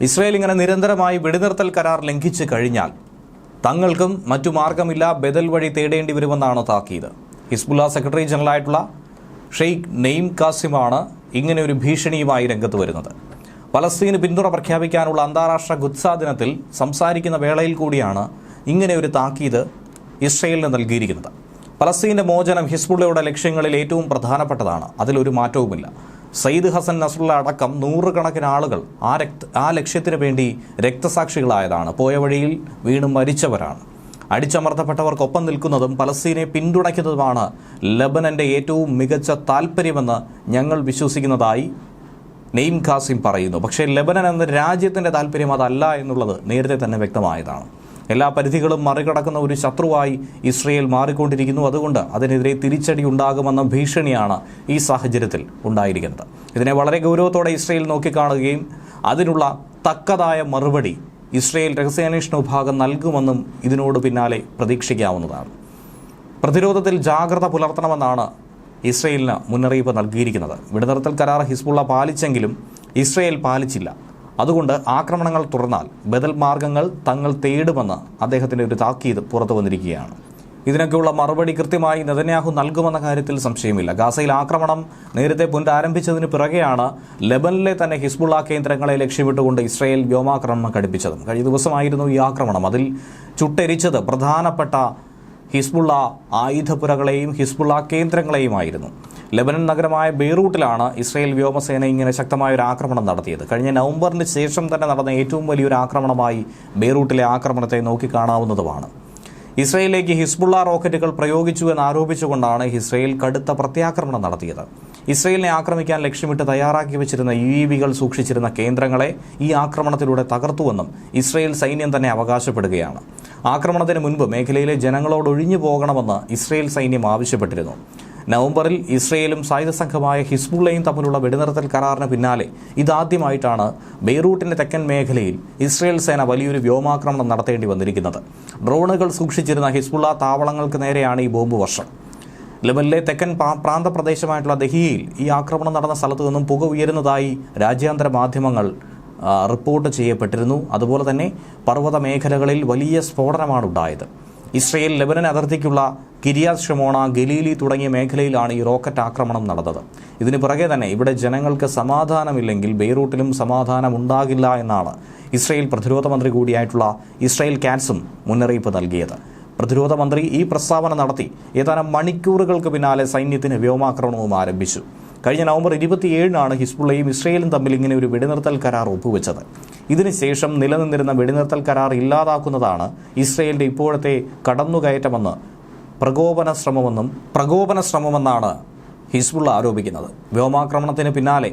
Israel ഇങ്ങനെ നിരന്തരമായി വെടിനിർത്തൽ കരാർ ലംഘിച്ചു കഴിഞ്ഞാൽ തങ്ങൾക്കും മറ്റു മാർഗമില്ല, ബദൽ വഴി തേടേണ്ടി വരുമെന്നാണ് താക്കീത്. ഹിസ്ബുള്ള സെക്രട്ടറി ജനറലായിട്ടുള്ള ഷെയ്ഖ് നെയിം കാസിമാണ് ഇങ്ങനെ ഒരു ഭീഷണിയുമായി രംഗത്ത് വരുന്നത്. പലസ്തീന് പിന്തുണ പ്രഖ്യാപിക്കാനുള്ള അന്താരാഷ്ട്ര ഖുദ്സ ദിനത്തിൽ സംസാരിക്കുന്ന വേളയിൽ കൂടിയാണ് ഇങ്ങനെ ഒരു താക്കീത് ഇസ്രയേലിന് നൽകിയിരിക്കുന്നത്. പലസ്തീൻ്റെ മോചനം ഹിസ്ബുള്ളയുടെ ലക്ഷ്യങ്ങളിൽ ഏറ്റവും പ്രധാനപ്പെട്ടതാണ്, അതിലൊരു മാറ്റവുമില്ല. സയ്യിദ് ഹസൻ നസ്രുള്ള അടക്കം നൂറുകണക്കിന് ആളുകൾ ആ ലക്ഷ്യത്തിന് വേണ്ടി രക്തസാക്ഷികളായതാണ്, പോയ വഴിയിൽ വീണ് മരിച്ചവരാണ്. അടിച്ചമർത്തപ്പെട്ടവർക്കൊപ്പം നിൽക്കുന്നതും പലസ്തീനെ പിന്തുണയ്ക്കുന്നതുമാണ് ലബനന്റെ ഏറ്റവും മികച്ച താൽപ്പര്യമെന്ന് ഞങ്ങൾ വിശ്വസിക്കുന്നതായി നെയിം ഖാസിം പറയുന്നു. പക്ഷേ ലബനൻ എന്ന രാജ്യത്തിൻ്റെ താൽപ്പര്യം അതല്ല എന്നുള്ളത് നേരത്തെ തന്നെ വ്യക്തമായതാണ്. എല്ലാ പരിധികളും മറികടക്കുന്ന ഒരു ശത്രുവായി ഇസ്രയേൽ മാറിക്കൊണ്ടിരിക്കുന്നു. അതുകൊണ്ട് അതിനെതിരെ തിരിച്ചടി ഉണ്ടാകുമെന്ന ഭീഷണിയാണ് ഈ സാഹചര്യത്തിൽ ഉണ്ടായിരിക്കുന്നത്. ഇതിനെ വളരെ ഗൗരവത്തോടെ ഇസ്രയേൽ നോക്കിക്കാണുകയും അതിനുള്ള തക്കതായ മറുപടി ഇസ്രയേൽ രഹസ്യാന്വേഷണ വിഭാഗം നൽകുമെന്നും ഇതിനോട് പിന്നാലെ പ്രതീക്ഷിക്കാവുന്നതാണ്. പ്രതിരോധത്തിൽ ജാഗ്രത പുലർത്തണമെന്നാണ് ഇസ്രയേലിന് മുന്നറിയിപ്പ് നൽകിയിരിക്കുന്നത്. വെടിനിർത്തൽ കരാർ ഹിസ്ബുള്ള പാലിച്ചെങ്കിലും ഇസ്രയേൽ പാലിച്ചില്ല. അതുകൊണ്ട് ആക്രമണങ്ങൾ തുടർന്നാൽ ബദൽ മാർഗങ്ങൾ തങ്ങൾ തേടുമെന്ന് അദ്ദേഹത്തിൻ്റെ ഒരു താക്കീത് പുറത്തു വന്നിരിക്കുകയാണ്. ഇതിനൊക്കെയുള്ള മറുപടി കൃത്യമായി നെതന്യാഹു നൽകുമെന്ന കാര്യത്തിൽ സംശയമില്ല. ഗാസയിൽ ആക്രമണം നേരത്തെ പുനരാരംഭിച്ചതിന് പിറകെയാണ് ലബനിലെ തന്നെ ഹിസ്ബുള്ള കേന്ദ്രങ്ങളെ ലക്ഷ്യമിട്ടുകൊണ്ട് ഇസ്രയേൽ വ്യോമാക്രമണം ഘടിപ്പിച്ചതും. കഴിഞ്ഞ ദിവസമായിരുന്നു ഈ ആക്രമണം. അതിൽ ചുട്ടെരിച്ചത് പ്രധാനപ്പെട്ട ഹിസ്ബുള്ള ആയുധപ്പുരകളെയും ഹിസ്ബുള്ള കേന്ദ്രങ്ങളെയുമായിരുന്നു. ലബനൻ നഗരമായ ബെയ്റൂട്ടിലാണ് ഇസ്രയേൽ വ്യോമസേന ഇങ്ങനെ ശക്തമായ ഒരു ആക്രമണം നടത്തിയത്. കഴിഞ്ഞ നവംബറിന് ശേഷം തന്നെ നടന്ന ഏറ്റവും വലിയൊരു ആക്രമണമായി ബെയ്റൂട്ടിലെ ആക്രമണത്തെ നോക്കിക്കാണാവുന്നതുമാണ്. ഇസ്രയേലിലേക്ക് ഹിസ്ബുള്ള റോക്കറ്റുകൾ പ്രയോഗിച്ചു എന്നാരോപിച്ചുകൊണ്ടാണ് ഇസ്രയേൽ കടുത്ത പ്രത്യാക്രമണം നടത്തിയത്. ഇസ്രയേലിനെ ആക്രമിക്കാൻ ലക്ഷ്യമിട്ട് തയ്യാറാക്കി വെച്ചിരുന്ന UAV സൂക്ഷിച്ചിരുന്ന കേന്ദ്രങ്ങളെ ഈ ആക്രമണത്തിലൂടെ തകർത്തുവെന്നും ഇസ്രയേൽ സൈന്യം തന്നെ അവകാശപ്പെടുകയാണ്. ആക്രമണത്തിന് മുൻപ് മേഖലയിലെ ജനങ്ങളോട് ഒഴിഞ്ഞു പോകണമെന്ന് ഇസ്രയേൽ സൈന്യം ആവശ്യപ്പെട്ടിരുന്നു. നവംബറിൽ ഇസ്രയേലും സായുധ സംഘമായ ഹിസ്ബുള്ളയും തമ്മിലുള്ള വെടിനിർത്തൽ കരാറിന് പിന്നാലെ ഇതാദ്യമായിട്ടാണ് ബെയ്റൂട്ടിന്റെ തെക്കൻ മേഖലയിൽ ഇസ്രയേൽ സേന വലിയൊരു വ്യോമാക്രമണം നടത്തേണ്ടി വന്നിരിക്കുന്നത്. ഡ്രോണുകൾ സൂക്ഷിച്ചിരുന്ന ഹിസ്ബുള്ള താവളങ്ങൾക്ക് നേരെയാണ് ഈ ബോംബ് വർഷം. ലബനിലെ തെക്കൻ പ്രാന്തപ്രദേശമായിട്ടുള്ള ദഹിയയിൽ ഈ ആക്രമണം നടന്ന സ്ഥലത്തു നിന്നും പുക ഉയരുന്നതായി രാജ്യാന്തര മാധ്യമങ്ങൾ റിപ്പോർട്ട് ചെയ്യപ്പെട്ടിരുന്നു. അതുപോലെ തന്നെ പർവ്വത മേഖലകളിൽ വലിയ സ്ഫോടനമാണ് ഉണ്ടായത്. ഇസ്രയേൽ ലബനൻ അതിർത്തിക്കുള്ള കിരിയാത് ഷമോണ, ഗലീലി തുടങ്ങിയ മേഖലയിലാണ് ഈ റോക്കറ്റ് ആക്രമണം നടന്നത്. ഇതിന് പിറകെ തന്നെ ഇവിടെ ജനങ്ങൾക്ക് സമാധാനമില്ലെങ്കിൽ ബെയ്റൂട്ടിലും സമാധാനം ഉണ്ടാകില്ല എന്നാണ് ഇസ്രയേൽ പ്രതിരോധ മന്ത്രി കൂടിയായിട്ടുള്ള ഇസ്രയേൽ കാറ്റ്സും മുന്നറിയിപ്പ് നൽകിയത്. പ്രതിരോധ മന്ത്രി ഈ പ്രസ്താവന നടത്തി ഏതാനും മണിക്കൂറുകൾക്ക് പിന്നാലെ സൈന്യത്തിന് വ്യോമാക്രമണവും ആരംഭിച്ചു. കഴിഞ്ഞ നവംബർ 27-നാണ് ഹിസ്ബുള്ളയും ഇസ്രയേലും തമ്മിൽ ഇങ്ങനെ ഒരു വെടിനിർത്തൽ കരാർ ഒപ്പുവെച്ചത്. ഇതിനുശേഷം നിലനിന്നിരുന്ന വെടിനിർത്തൽ കരാർ ഇല്ലാതാക്കുന്നതാണ് ഇസ്രയേലിന്റെ ഇപ്പോഴത്തെ കടന്നുകയറ്റമെന്ന് പ്രകോപന ശ്രമമെന്നാണ് ഹിസ്ബുള്ള ആരോപിക്കുന്നത്. വ്യോമാക്രമണത്തിന് പിന്നാലെ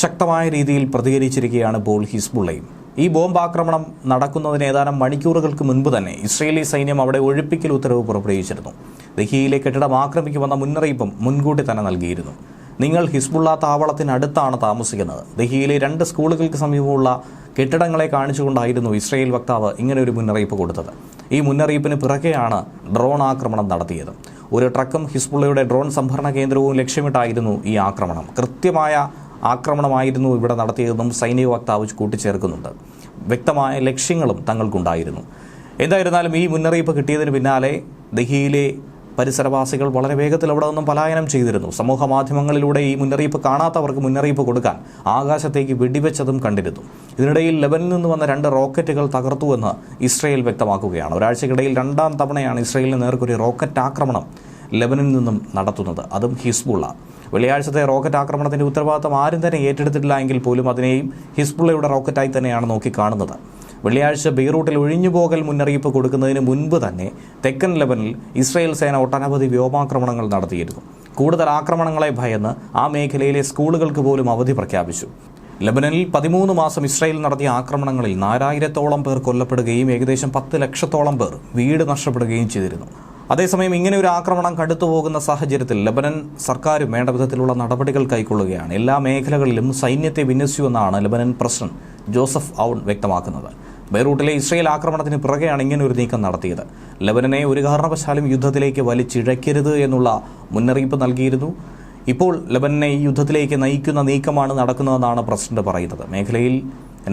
ശക്തമായ രീതിയിൽ പ്രതികരിച്ചിരിക്കുകയാണ് ഇപ്പോൾ ഹിസ്ബുള്ളയും. ഈ ബോംബാക്രമണം നടക്കുന്നതിന് ഏതാനും മണിക്കൂറുകൾക്ക് മുൻപ് തന്നെ ഇസ്രയേലി സൈന്യം അവിടെ ഒഴിപ്പിക്കൽ ഉത്തരവ് പുറപ്പെടുവിച്ചിരുന്നു. ദഹിയയിലെ കെട്ടിടം ആക്രമിക്കുമെന്ന മുന്നറിയിപ്പും മുൻകൂട്ടി തന്നെ നൽകിയിരുന്നു. നിങ്ങൾ ഹിസ്ബുള്ള താവളത്തിനടുത്താണ് താമസിക്കുന്നത്. ദഹിയയിലെ 2 സ്കൂളുകൾക്ക് സമീപമുള്ള കെട്ടിടങ്ങളെ കാണിച്ചുകൊണ്ടായിരുന്നു ഇസ്രയേൽ വക്താവ് ഇങ്ങനെ ഒരു മുന്നറിയിപ്പ് കൊടുത്തത്. ഈ മുന്നറിയിപ്പിന് പിറകെയാണ് ഡ്രോൺ ആക്രമണം നടത്തിയത്. ഒരു ട്രക്കും ഹിസ്ബുള്ളയുടെ ഡ്രോൺ സംഭരണ കേന്ദ്രവും ലക്ഷ്യമിട്ടായിരുന്നു ഈ ആക്രമണം. കൃത്യമായ ആക്രമണമായിരുന്നു ഇവിടെ നടത്തിയതെന്നും സൈനിക വക്താവ് കൂട്ടിച്ചേർക്കുന്നുണ്ട്. വ്യക്തമായ ലക്ഷ്യങ്ങളും തങ്ങൾക്കുണ്ടായിരുന്നു. എന്തായിരുന്നാലും ഈ മുന്നറിയിപ്പ് കിട്ടിയതിന് പിന്നാലെ ദഹിയയിലെ പരിസരവാസികൾ വളരെ വേഗത്തിൽ അവിടെ നിന്നും പലായനം ചെയ്തിരുന്നു. സമൂഹ മാധ്യമങ്ങളിലൂടെ ഈ മുന്നറിയിപ്പ് കാണാത്തവർക്ക് മുന്നറിയിപ്പ് കൊടുക്കാൻ ആകാശത്തേക്ക് വെടിവെച്ചതും കണ്ടിരുന്നു. ഇതിനിടയിൽ ലബനിൽ നിന്ന് വന്ന 2 റോക്കറ്റുകൾ തകർത്തുവെന്ന് ഇസ്രയേൽ വ്യക്തമാക്കുകയാണ്. ഒരാഴ്ചക്കിടയിൽ 2ാം തവണയാണ് ഇസ്രയേലിന് നേർക്കൊരു റോക്കറ്റ് ആക്രമണം ലബനിൽ നിന്നും നടത്തുന്നത്, അതും ഹിസ്ബുള്ള. വെള്ളിയാഴ്ചത്തെ റോക്കറ്റ് ആക്രമണത്തിന്റെ ഉത്തരവാദിത്തം ആരും തന്നെ ഏറ്റെടുത്തിട്ടില്ല എങ്കിൽ പോലും അതിനെയും ഹിസ്ബുള്ളയുടെ റോക്കറ്റായി തന്നെയാണ് നോക്കിക്കാണുന്നത്. വെള്ളിയാഴ്ച ബെയ്റൂട്ടിൽ ഒഴിഞ്ഞുപോകൽ മുന്നറിയിപ്പ് കൊടുക്കുന്നതിന് മുൻപ് തന്നെ തെക്കൻ ലബനിൽ ഇസ്രയേൽ സേന ഒട്ടനവധി വ്യോമാക്രമണങ്ങൾ നടത്തിയിരുന്നു. കൂടുതൽ ആക്രമണങ്ങളെ ഭയന്ന് ആ മേഖലയിലെ സ്കൂളുകൾക്ക് പോലും അവധി പ്രഖ്യാപിച്ചു. ലബനനിൽ 13 മാസം ഇസ്രയേൽ നടത്തിയ ആക്രമണങ്ങളിൽ 4000-ഓളം പേർ കൊല്ലപ്പെടുകയും ഏകദേശം 10 ലക്ഷത്തോളം പേർ വീട് നഷ്ടപ്പെടുകയും ചെയ്തിരുന്നു. അതേസമയം ഇങ്ങനെ ഒരു ആക്രമണം കടുത്തുപോകുന്ന സാഹചര്യത്തിൽ ലബനൻ സർക്കാരും വേണ്ട വിധത്തിലുള്ള നടപടികൾ കൈക്കൊള്ളുകയാണ്. എല്ലാ മേഖലകളിലും സൈന്യത്തെ വിന്യസിച്ചുവെന്നാണ് ലബനൻ പ്രസിഡന്റ് ജോസഫ് ഔൺ വ്യക്തമാക്കുന്നത്. ബെയ്റൂട്ടിലെ ഇസ്രയേൽ ആക്രമണത്തിന് പിറകെയാണ് ഇങ്ങനെ ഒരു നീക്കം നടത്തിയത്. ലബനനെ ഒരു കാരണവശാലും യുദ്ധത്തിലേക്ക് വലിച്ചിഴക്കരുത് എന്നുള്ള മുന്നറിയിപ്പ് നൽകിയിരുന്നു. ഇപ്പോൾ ലബനനെ ഈ യുദ്ധത്തിലേക്ക് നയിക്കുന്ന നീക്കമാണ് നടക്കുന്നതെന്നാണ് പ്രസിഡന്റ് പറയുന്നത്. മേഖലയിൽ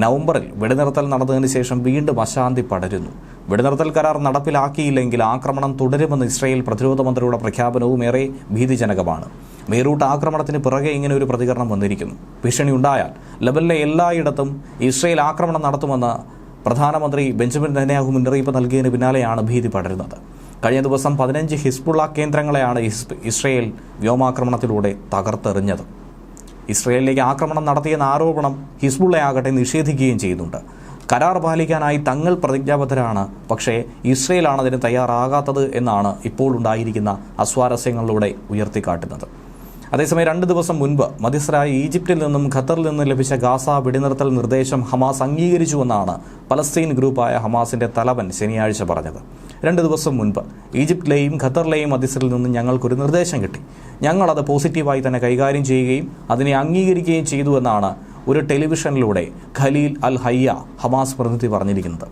നവംബറിൽ വെടിനിർത്തൽ നടന്നതിന് ശേഷം വീണ്ടും അശാന്തി പടരുന്നു. വെടിനിർത്തൽ കരാർ നടപ്പിലാക്കിയില്ലെങ്കിൽ ആക്രമണം തുടരുമെന്ന് ഇസ്രായേൽ പ്രതിരോധ മന്ത്രിയുടെ പ്രഖ്യാപനവും ഏറെ ഭീതിജനകമാണ്. ബെയ്റൂട്ട് ആക്രമണത്തിന് പിറകെ ഇങ്ങനെ ഒരു പ്രതികരണം വന്നിരിക്കുന്നു. ഭീഷണി ഉണ്ടായാൽ ലബനിലെ എല്ലായിടത്തും ഇസ്രായേൽ ആക്രമണം നടത്തുമെന്ന് പ്രധാനമന്ത്രി ബെഞ്ചമിൻ നെതന്യാഹു മുന്നറിയിപ്പ് നൽകിയതിന് പിന്നാലെയാണ് ഭീതി പടരുന്നത്. കഴിഞ്ഞ ദിവസം 15 ഹിസ്ബുള്ള കേന്ദ്രങ്ങളെയാണ് ഇസ്രായേൽ വ്യോമാക്രമണത്തിലൂടെ തകർത്തെറിഞ്ഞത്. ഇസ്രായേലിലേക്ക് ആക്രമണം നടത്തിയെന്ന ആരോപണം ഹിസ്ബുള്ളയാകട്ടെ നിഷേധിക്കുകയും ചെയ്യുന്നുണ്ട്. കരാർ പാലിക്കാനായി തങ്ങൾ പ്രതിജ്ഞാബദ്ധരാണ്, പക്ഷേ ഇസ്രായേലാണ് അതിന് തയ്യാറാകാത്തത് എന്നാണ് ഇപ്പോൾ ഉണ്ടായിരിക്കുന്ന അസ്വാരസ്യങ്ങളിലൂടെ ഉയർത്തിക്കാട്ടുന്നത്. അതേസമയം 2 ദിവസം മുൻപ് മധ്യസ്ഥരായ ഈജിപ്തിൽ നിന്നും ഖത്തറിൽ നിന്നും ലഭിച്ച ഗാസ വെടിനിർത്തൽ നിർദ്ദേശം ഹമാസ് അംഗീകരിച്ചുവെന്നാണ് പലസ്തീൻ ഗ്രൂപ്പായ ഹമാസിന്റെ തലവൻ ശനിയാഴ്ച പറഞ്ഞത്. 2 ദിവസം മുൻപ് ഈജിപ്തിലെയും ഖത്തറിലെയും മധ്യസ്ഥരിൽ നിന്നും ഞങ്ങൾക്കൊരു നിർദ്ദേശം കിട്ടി. ഞങ്ങളത് പോസിറ്റീവായി തന്നെ കൈകാര്യം ചെയ്യുകയും അതിനെ അംഗീകരിക്കുകയും ചെയ്തു എന്നാണ് ഒരു ടെലിവിഷനിലൂടെ ഖലീൽ അൽ ഹയ്യ ഹമാസ് പ്രതിനിധി പറഞ്ഞിരിക്കുന്നത്.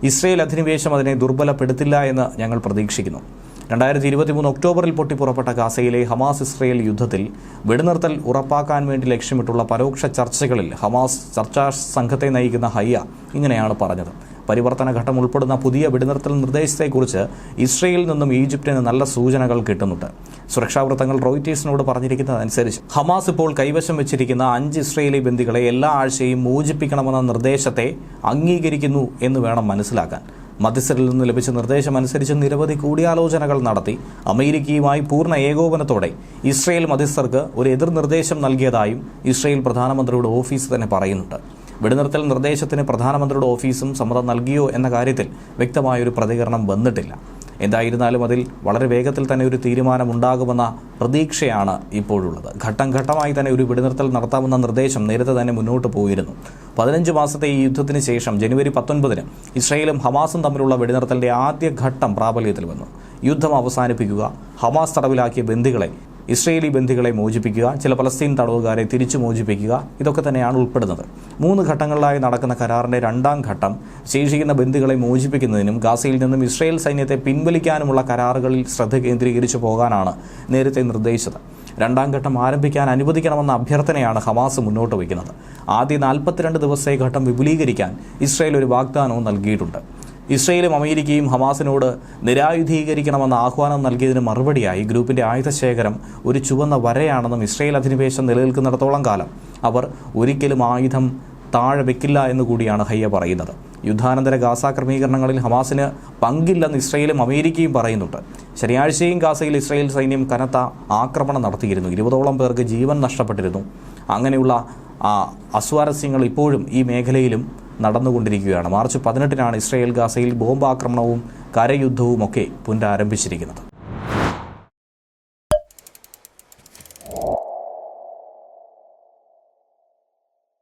ഇസ്രായേൽ അധിനിവേശം അതിനെ ദുർബലപ്പെടുത്തില്ല എന്ന് ഞങ്ങൾ പ്രതീക്ഷിക്കുന്നു. 2023 ഒക്ടോബറിൽ പൊട്ടിപ്പുറപ്പെട്ട ഗാസയിലെ ഹമാസ് ഇസ്രായേൽ യുദ്ധത്തിൽ വെടിനിർത്തൽ ഉറപ്പാക്കാൻ വേണ്ടി ലക്ഷ്യമിട്ടുള്ള പരോക്ഷ ചർച്ചകളിൽ ഹമാസ് ചർച്ചാ സംഘത്തെ നയിക്കുന്ന ഹയ്യ ഇങ്ങനെയാണ് പറഞ്ഞത്. പരിവർത്തന ഘട്ടം ഉൾപ്പെടുന്ന പുതിയ വെടിനിർത്തൽ നിർദ്ദേശത്തെക്കുറിച്ച് ഇസ്രായേലിൽ നിന്നും ഈജിപ്തിന് നല്ല സൂചനകൾ കിട്ടുന്നുണ്ട്. സുരക്ഷാ വൃത്തങ്ങൾ റോയിറ്റേഴ്സിനോട് പറഞ്ഞിരിക്കുന്നതനുസരിച്ച് ഹമാസ് ഇപ്പോൾ കൈവശം വെച്ചിരിക്കുന്ന 5 ഇസ്രായേലി ബന്ദികളെ എല്ലാ ആഴ്ചയും മോചിപ്പിക്കണമെന്ന നിർദ്ദേശത്തെ അംഗീകരിക്കുന്നു എന്ന് വേണം മനസ്സിലാക്കാൻ. മധ്യസ്ഥരിൽ നിന്ന് ലഭിച്ച നിർദ്ദേശമനുസരിച്ച് നിരവധി കൂടിയാലോചനകൾ നടത്തി അമേരിക്കയുമായി പൂർണ്ണ ഏകോപനത്തോടെ ഇസ്രായേൽ മധ്യസ്ഥർക്ക് ഒരു എതിർ നിർദ്ദേശം നൽകിയതായും ഇസ്രായേൽ പ്രധാനമന്ത്രിയുടെ ഓഫീസ് തന്നെ പറയുന്നുണ്ട്. വെടിനിർത്തൽ നിർദ്ദേശത്തിന് പ്രധാനമന്ത്രിയുടെ ഓഫീസും സമ്മതം നൽകിയോ എന്ന കാര്യത്തിൽ വ്യക്തമായൊരു പ്രതികരണം വന്നിട്ടില്ല. എന്തായിരുന്നാലും അതിൽ വളരെ വേഗത്തിൽ തന്നെ ഒരു തീരുമാനമുണ്ടാകുമെന്ന പ്രതീക്ഷയാണ് ഇപ്പോഴുള്ളത്. ഘട്ടം ഘട്ടമായി തന്നെ ഒരു വെടിനിർത്തൽ നടത്താമെന്ന നിർദ്ദേശം നേരത്തെ തന്നെ മുന്നോട്ട് പോയിരുന്നു. 15 മാസത്തെ ഈ യുദ്ധത്തിന് ശേഷം ജനുവരി 19-ന് ഇസ്രായേലും ഹമാസും തമ്മിലുള്ള വെടിനിർത്തലിന്റെ ആദ്യ ഘട്ടം പ്രാബല്യത്തിൽ വന്നു. യുദ്ധം അവസാനിപ്പിക്കുക, ഹമാസ് തടവിലാക്കിയ ബന്ദികളെ ഇസ്രായേലി ബന്ദികളെ മോചിപ്പിക്കുക, ചില പലസ്തീൻ തടവുകാരെ തിരിച്ചു മോചിപ്പിക്കുക, ഇതൊക്കെ തന്നെയാണ് ഉൾപ്പെടുന്നത്. 3 ഘട്ടങ്ങളിലായി നടക്കുന്ന കരാറിന്റെ 2ാം ഘട്ടം ശേഷിക്കുന്ന ബന്ദികളെ മോചിപ്പിക്കുന്നതിനും ഗാസയിൽ നിന്നും ഇസ്രായേൽ സൈന്യത്തെ പിൻവലിക്കാനുമുള്ള കരാറുകളിൽ ശ്രദ്ധ കേന്ദ്രീകരിച്ചു പോകാനാണ് നേരത്തെ നിർദ്ദേശിച്ചത്. 2ാം ഘട്ടം ആരംഭിക്കാൻ അനുവദിക്കണമെന്ന അഭ്യർത്ഥനയാണ് ഹമാസ് മുന്നോട്ട് വയ്ക്കുന്നത്. ആദ്യ 42 ദിവസത്തെ ഘട്ടം വിപുലീകരിക്കാൻ ഇസ്രായേൽ ഒരു വാഗ്ദാനവും നൽകിയിട്ടുണ്ട്. ഇസ്രായേലും അമേരിക്കയും ഹമാസിനോട് നിരായുധീകരിക്കണമെന്ന ആഹ്വാനം നൽകിയതിന് മറുപടിയായി ഗ്രൂപ്പിന്റെ ആയുധശേഖരം ഒരു ചുവന്ന വരയാണെന്നും ഇസ്രായേൽ അധിനിവേശം നിലനിൽക്കുന്നിടത്തോളം കാലം അവർ ഒരിക്കലും ആയുധം താഴെ വെക്കില്ല എന്നുകൂടിയാണ് ഹയ്യ പറയുന്നത്. യുദ്ധാനന്തര ഗാസ ക്രമീകരണങ്ങളിൽ ഹമാസിന് പങ്കില്ലെന്ന് ഇസ്രായേലും അമേരിക്കയും പറയുന്നുണ്ട്. ശനിയാഴ്ചയും ഗാസയിൽ ഇസ്രായേൽ സൈന്യം കനത്ത ആക്രമണം നടത്തിയിരുന്നു. 20ഓളം പേർക്ക് ജീവൻ നഷ്ടപ്പെട്ടിരുന്നു. അങ്ങനെയുള്ള അസ്വാരസ്യങ്ങൾ ഇപ്പോഴും ഈ മേഖലയിലും നടന്നുകൊണ്ടിരിക്കുകയാണ്. മാർച്ച് 18-നാണ് ഇസ്രായേൽ ഗാസയിൽ ബോംബാക്രമണവും കരയുദ്ധവും ഒക്കെ പുനരാരംഭിച്ചിരിക്കുന്നത്.